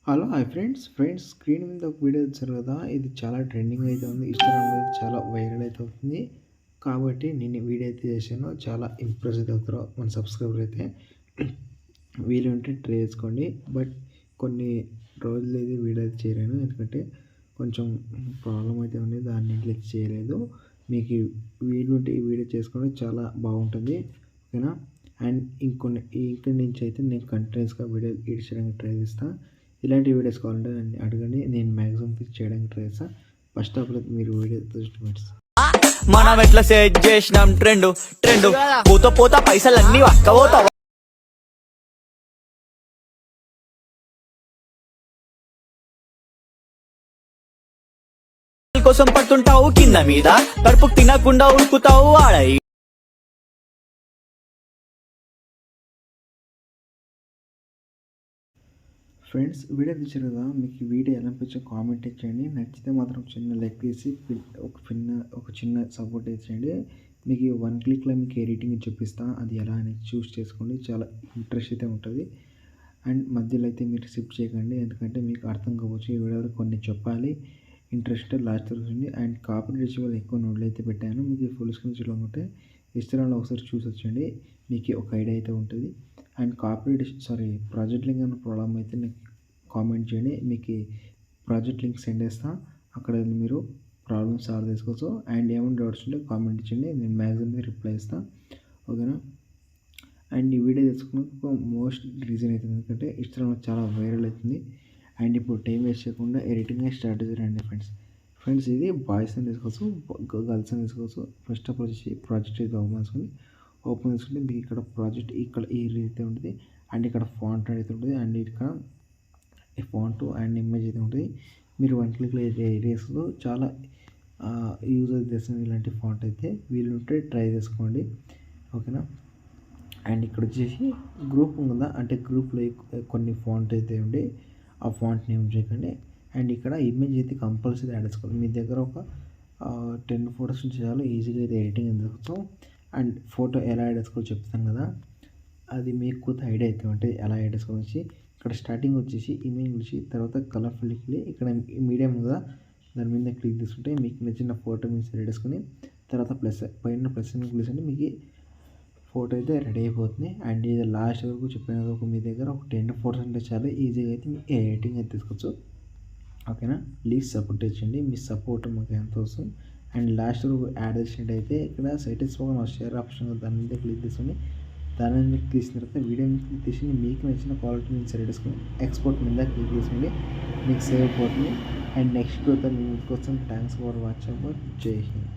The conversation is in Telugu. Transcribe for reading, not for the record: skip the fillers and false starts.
హలో హాయ్ ఫ్రెండ్స్ స్క్రీన్ మీద ఒక వీడియో వచ్చారు కదా, ఇది చాలా ట్రెండింగ్ అయితే ఉంది. ఇన్స్టాగ్రామ్లో చాలా వైరల్ అయితే అవుతుంది. కాబట్టి నేను వీడియో అయితే చేశాను. చాలా ఇంప్రెస్ అయితే అవుతారు మన సబ్స్క్రైబర్ అయితే. వీలు ఉంటే ట్రై చేసుకోండి. బట్ కొన్ని రోజులు అయితే వీడియో అయితే చేయలేను, ఎందుకంటే కొంచెం ప్రాబ్లం అయితే ఉంది, దాన్ని నెగ్లెక్ట్ చేయలేదు. మీకు వీలుంటే ఈ వీడియో చేసుకోండి, చాలా బాగుంటుంది. ఓకేనా. అండ్ ఇక్కడి నుంచి అయితే నేను కంటిన్యూస్గా వీడియో ఎడిట్ చేయడానికి ట్రై చేస్తాను. ఇలాంటి వీడియోస్ కావాలంటే నన్ను అడగండి, నేను మ్యాక్సిమం చేయడానికి ట్రై చేస్తాను. ఫస్ట్ ఆఫ్ ఆల్ మీరు వీడియో చూసి మనం ఎట్లా సెట్ చేసినాం ట్రెండ్ పోత పోత పైసలన్నీ వక్కబోతా కోసం పడుతుంటావు కింద మీద కడుపు తినకుండా ఉడుకుతావు ఆడయి. ఫ్రెండ్స్ వీడియో చూసారు కదా, మీకు ఈ వీడియో ఎలా అనిపించో కామెంట్ ఇచ్చేయండి. నచ్చితే మాత్రం చిన్న లైక్ చేసి ఒక చిన్న సపోర్ట్ ఇచ్చేయండి. మీకు 1 క్లిక్లో మీకు ఎడిటింగ్ చూపిస్తాను, అది ఎలా అనేది చూస్ చేసుకోండి. చాలా ఇంట్రెస్ట్ అయితే ఉంటుంది. అండ్ మధ్యలో అయితే మీరు స్కిప్ చేయకండి, ఎందుకంటే మీకు అర్థం కావచ్చు. ఈ వీడియోలో కొన్ని చెప్పాలి, ఇంట్రెస్ట్ లాస్ట్ వస్తుంది. అండ్ కాపీరైట్ వల్ల ఎక్కువ నోట్లు అయితే పెట్టాను. మీకు ఫుల్ స్క్రీన్ చూడాలంటే ఇన్స్టాగ్రామ్లో ఒకసారి చూసి వచ్చండి, మీకు ఒక ఐడియా అయితే ఉంటుంది. అండ్ ప్రాజెక్ట్ లింక్ అన్న ప్రాబ్లం అయితే నాకు కామెంట్ చేయండి, మీకు ప్రాజెక్ట్ లింక్ సెండ్ చేస్తాను. అక్కడ మీరు ప్రాబ్లమ్ సాల్వ్ చేసుకోవచ్చు. అండ్ ఏమైనా డౌట్స్ ఉంటే కామెంట్ ఇచ్చండి, నేను మ్యాక్సిమం రిప్లై ఇస్తాను. ఓకేనా. అండ్ ఈ వీడియో తెలుసుకున్న మోస్ట్ రీజన్ అవుతుంది, ఎందుకంటే ఇన్స్టాగ్రామ్లో చాలా వైరల్ అవుతుంది. అండ్ ఇప్పుడు టైం వేస్ట్ చేయకుండా ఎడిటింగ్ స్టార్ట్ చేయండి ఫ్రెండ్స్. ఇది బాయ్స్ అని తీసుకోవచ్చు, గర్ల్స్ అని తీసుకోవచ్చు. ఫస్ట్ ఆఫ్ ఆల్ వచ్చి ప్రాజెక్ట్ అయితే ఓపెన్ చేసుకుంటే మీకు ఇక్కడ ప్రాజెక్ట్ ఇక్కడ ఈ రీతి ఉంటుంది. అండ్ ఇక్కడ ఫాంట్ అయితే ఉంటుంది. అండ్ ఇక్కడ ఈ ఫాంట్ అండ్ ఇమేజ్ అయితే ఉంటుంది. మీరు 1 క్లిక్లో ఏరియాస్లో చాలా యూజ్ చేస్తుంది ఇలాంటి ఫాంట్ అయితే. వీలుంటే ట్రై చేసుకోండి. ఓకేనా. అండ్ ఇక్కడ వచ్చేసి గ్రూప్ ఉందా, అంటే గ్రూప్లో కొన్ని ఫాంట్ అయితే ఉండి ఆ ఫాంట్ని ఏం చేయకండి. అండ్ ఇక్కడ ఇమేజ్ అయితే కంపల్సరీ యాడ్ చేసుకోవాలి. మీ దగ్గర ఒక 10 ఫొటోస్ నుంచి చాలా ఈజీగా అయితే ఎడిటింగ్ ఎందుకు. అండ్ ఫోటో ఎలా యాడ్ చేసుకోవాలో చెప్తాను కదా, అది మీకు కొత్త ఐడియా అయితే ఉంటుంది ఎలా యాడ్ చేసుకోవచ్చు. ఇక్కడ స్టార్టింగ్ వచ్చేసి ఇమేజ్ వచ్చి తర్వాత కలర్ ఫిల్కి ఇక్కడ మీడియం కదా, దాని మీద క్లిక్ తీసుకుంటే మీకు నచ్చిన ఫోటో మీద సెలెక్ట్ చేసుకుని తర్వాత పైన ప్లస్ క్లిక్ అంటే మీకు ఫోటో అయితే రెడీ అయిపోతుంది. అండ్ ఇది లాస్ట్ వరకు చెప్పిన మీ దగ్గర ఒక 10 ఫోటోస్ అంటే చాలా ఈజీగా అయితే మీ ఎడిటింగ్ అయితే తీసుకోవచ్చు. ఓకేనా. ప్లీజ్ సపోర్ట్ ఇచ్చండి, మీ సపోర్ట్ మాకు ఎంత వస్తుంది. అండ్ లాస్ట్ వరకు యాడ్ చేసినట్టయితే ఇక్కడ సెటిల్స్ ఒక షేర్ ఆప్షన్ దాని మీద క్లిక్ తీసుకొని దాని మీద క్లిక్ చేసిన తర్వాత వీడియో మీద క్లిక్ చేసి మీకు నచ్చిన క్వాలిటీ మీద సెలెక్ట్ చేసుకొని ఎక్స్పోర్ట్ మీద క్లిక్ చేసింది, మీకు సేవ్ అయిపోతుంది. అండ్ నెక్స్ట్ మీ కోసం థ్యాంక్స్ ఫర్ వాచింగ్. జై హింద్.